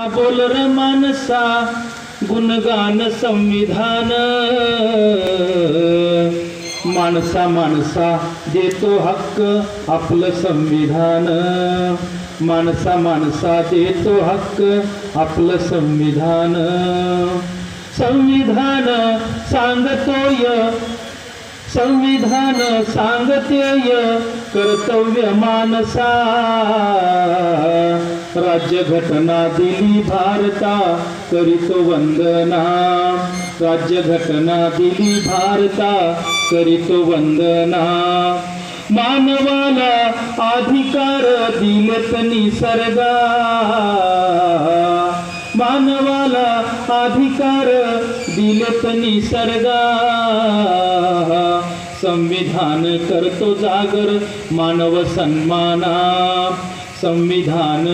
बोल र मानसा गुणगान संविधान, माणसा माणसा देतो हक्क आपलं संविधान, माणसा माणसा देतो हक्क आपलं संविधान. संविधान सांगतोय, संविधान सांगतेय कर्तव्य मानसा, राज्यघटना दिली भारता करीतो वंदना, राज्यघटना दिली भारता करीतो वंदना. मानवाला अधिकार दिलेत निसर्गा, मानवाला अधिकार दिलेत निसर्गा, संविधान करतो जागर मानव सन्माना, संविधान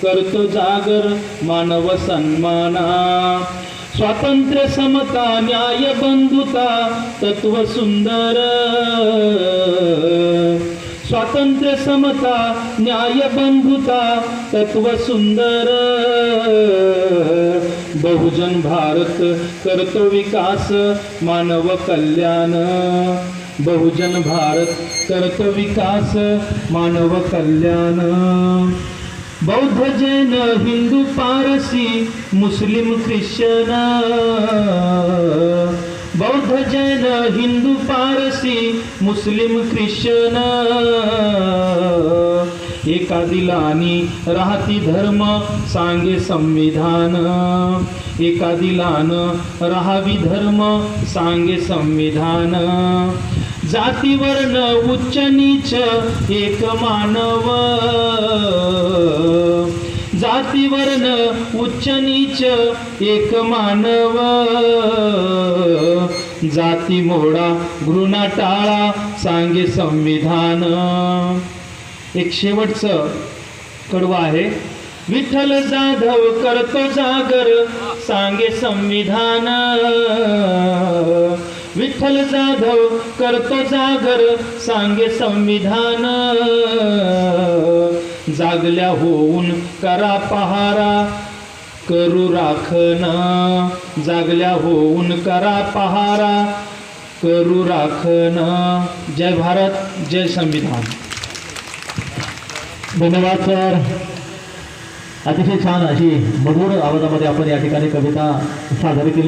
करतो जागर मानव सन्माना. स्वातंत्र्य समता न्याय बंधुता तत्व सुंदर, स्वातंत्र्य समता न्याय बंधुता तत्व सुंदर. बहुजन भारत करतो विकास मानव कल्याण, बहुजन भारत करतो विकास मानव कल्याण. बौद्ध जैन हिंदू पारसी मुस्लिम ख्रिश्चन, बौद्ध जैन हिंदू पारसी मुस्लिम ख्रिश्चन. एका दिलानी राहती धर्म सांगे संविधान, एका दिलान राहावी धर्म सांगे संविधान. जाती वर्ण उच्च नीच एक मानव, जाती वर्ण उच्च नीच एक मानव. जाती मोडा घृणा टाळा सांगे संविधान. एक शेवटचं कडवं आहे. विठ्ठल जाधव करतो जागर सांगे संविधान, विठ्ठल जाधव करतो जागर सांगे संविधान. जागल्या होऊन करा पहारा करू राखण, जागल्या होऊन करा पहारा करू राखण. जय भारत, जय संविधान. धन्यवाद सर. अतिशय छान अशी मधुर आवाजामध्ये आपण या ठिकाणी कविता सादर केली.